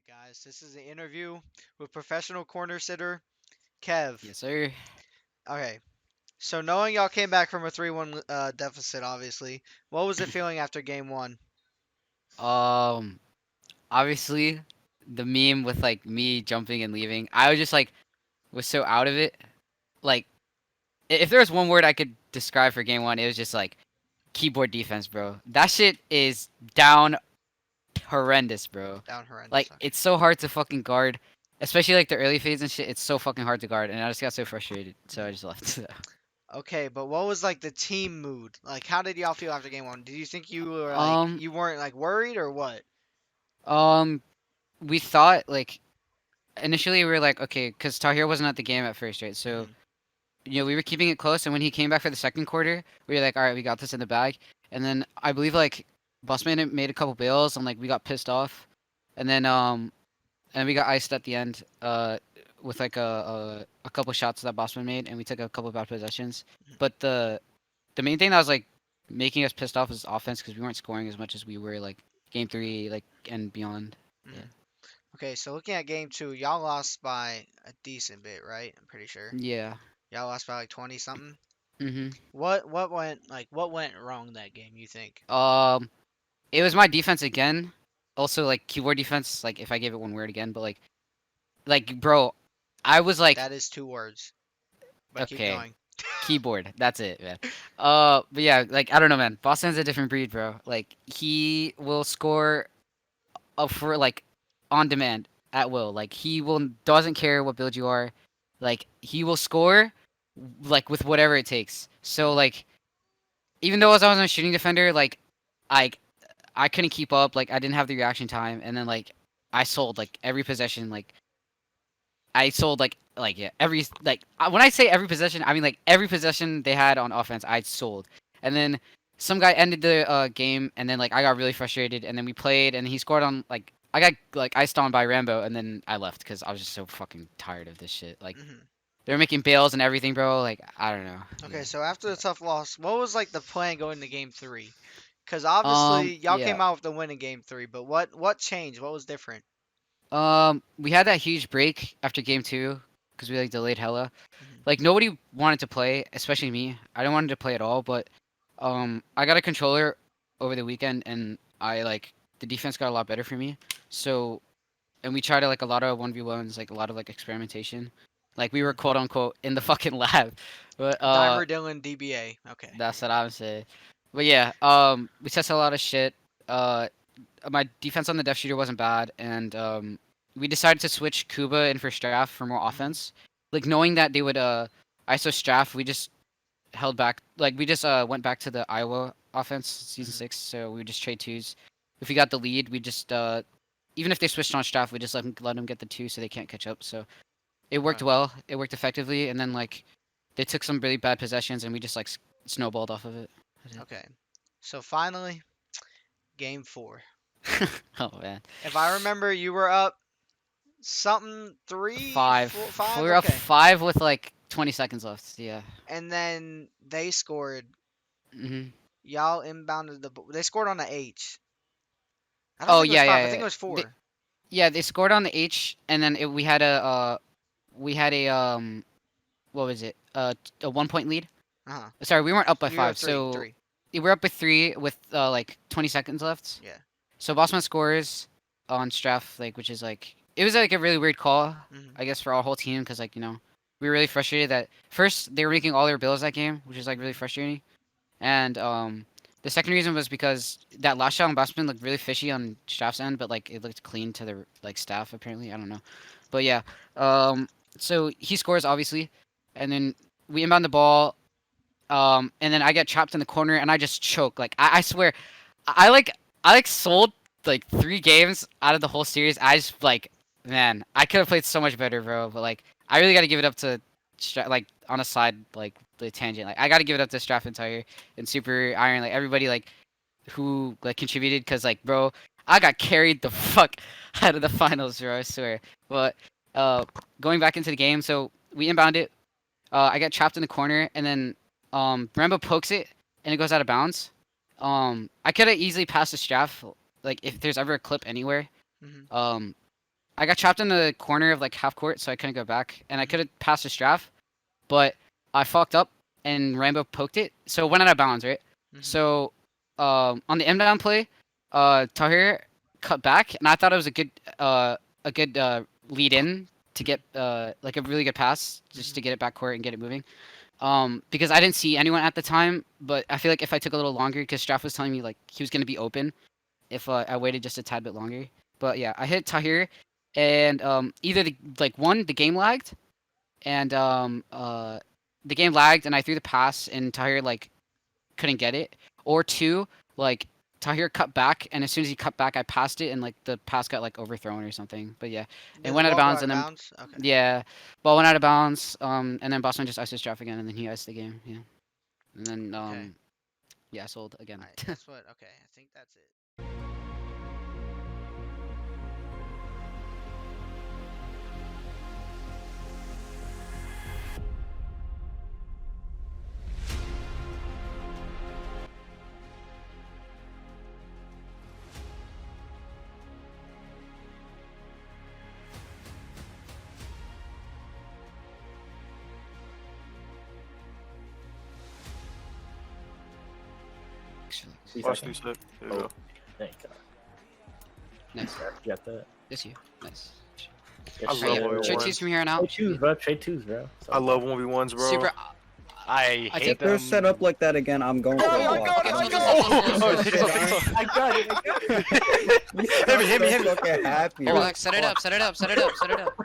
guys. This is an interview with professional corner sitter Kev. Yes, sir. Okay, so knowing y'all came back from a 3-1 deficit, obviously, what was it feeling after game one? Um, Obviously, the meme with like me jumping and leaving, I was just like was so out of it. Like, if there was one word I could describe for game one, it was just like keyboard defense, bro. That shit is down horrendous, bro. Down horrendous. Like, Okay. it's so hard to fucking guard, especially like the early phase and shit. It's so fucking hard to guard, and I just got so frustrated, so I Mhm. just left. Okay, but what was like the team mood? Like, how did y'all feel after game one? Did you think you were like um, you weren't like worried or what? um, we thought like initially we were like, okay, because Tahir wasn't at the game at first, right? So Hmm. we were keeping it close, and when he came back for the second quarter, we were like, all right, we got this in the bag. And then I believe like Bossman made a couple bails, and like we got pissed off, and then we got iced at the end with like a couple shots that Bossman made, and we took a couple bad possessions. But the main thing that was like making us pissed off was offense because we weren't scoring as much as we were like game three like and beyond. Yeah. Hmm. Okay, so looking at game two, y'all lost by a decent bit, right? I'm pretty sure Yeah. y'all lost by like 20 something. Mhm. What went wrong that game? You think? Um, it was my defense again. Also, like keyboard defense. Like if I gave it one word again, but bro, I was like, That is two words, but keep okay, going. keyboard. That's it, man. But yeah, like I don't know, man. Boston's a different breed, bro. Like he will score for like on demand at will. Like he will doesn't care what build you are. Like he will score like with whatever it takes. So Hmm. like even though as I was a shooting defender, like I I couldn't keep up. Like I didn't have the reaction time, and then like I sold like every possession. Like I sold like yeah every like when I say every possession, I mean like every possession they had on offense, I sold. And then some guy ended the game, and then like I got really frustrated, and then we played, and he scored on like I got like iced on by Rambo, and then I left because I was just so fucking tired of this shit. Like Hmm. they were making bails and everything, bro. Like I don't know. Okay, Yeah. so after the tough loss, what was like the plan going to game three? Because obviously y'all Yeah. came out with the win in game three, but what changed? What was different? We had that huge break after game two because we like delayed hella. Hmm. Like nobody wanted to play, especially me. I didn't want to play at all, but I got a controller over the weekend, and I like the defense got a lot better for me. So and we tried like a lot of 1v1s, like a lot of like experimentation. Like we were Hmm. quote unquote in the fucking lab, but Dimer Dillon DBA. Okay. that's what I'm saying. But yeah, we tested a lot of shit. Uh, my defense on the def shooter wasn't bad, and we decided to switch Kuba in for Straff for more Hmm. offense. Like knowing that they would ISO Straff, we just held back. Like we just went back to the Iowa offense season Hmm. 6. So we would just trade twos. If we got the lead, we just even if they switched on Straff, we just let them get the two so they can't catch up. So it worked Okay. well. It worked effectively, and then like they took some really bad possessions, and we just like snowballed off of it. Okay. So finally, game four. Oh man. If I remember, you were up something three, four, Five. We five. were up Okay. five with like 20 seconds left. Yeah. And then they scored. Hmm. Y'all inbounded They scored on the H. I don't Oh think it was yeah, five. I yeah, think yeah. it was They, four. yeah, they scored on the H, and then we had a what was it? A 1 point lead. Uh huh. Sorry, we weren't up by You were five. three, So three. we were up by three with like 20 seconds left. Yeah. So Bossman scores on Straff, like which is like it was like a really weird call, Hmm. I guess, for our whole team because like we were really frustrated that first they were making all their bills that game, which is like really Hmm. frustrating. And the second reason was because that last shot on Bossman looked really fishy on Straff's end, but like it looked clean to the like staff apparently. I don't know, but yeah. Um, so he scores obviously, and then we inbound the ball. And then I get trapped in the corner and I just choke. Like I swear, I like I like sold like 3 games out of the whole series. I just like man, I could have played so much better, bro. But like I really got to give it up to like on a side like the tangent. Like I got to give it up to Straff and Tire and Super Iron. Like everybody like who like contributed because like bro, I got carried the fuck out of the finals, bro. I swear. But going back into the game, so we inbound it. I get trapped in the corner, and then Rambo pokes it, and it goes out of bounds. I could have easily passed the Straff, like if there's ever a clip anywhere. Hmm. Um, I got trapped in the corner of like half court, so I couldn't go back, and I Mhm. could have passed to Straff, but I fucked up and Rambo poked it, so it went out of bounds, right? Mhm. So on the inbound play, Tahir cut back, and I thought it was a good lead in to get like a really good pass just Mhm. to get it back court and get it moving. Because I didn't see anyone at the time, but I feel like if I took a little longer, because Straff was telling me like he was gonna be open if I waited just a tad bit longer. But yeah, I hit Tahir, and either the game lagged, and the game lagged, and I threw the pass, and Tahir like couldn't get it, or two, like Tahir cut back, and as soon as he cut back, I passed it, and like the pass got like overthrown or something. But yeah, it Did the went out of ball go bounds, out of and then bounds? Okay. yeah, ball went out of bounds. And then Boston just iced his draft again, and then he iced the game. Yeah, and then Okay. yeah, I sold again. Alright, that's what. Okay, I think that's it. Actually, Watch these shit. There you Oh, go. thank God. nice. You got that? This you. Nice. I Good love shit. Warrior Trade One. twos from here on out. Trade twos, bro. Trade twos, bro. I love 1v1s, bro. Super. I I hate If they're them. set up like that again, I'm going for Oh a my block. God, Okay, I so got this- it. I got it. I got it. You Hit me, hit me, hit me. so fucking happy. Relax. Set it up. Set it up. Set it up. Set it up.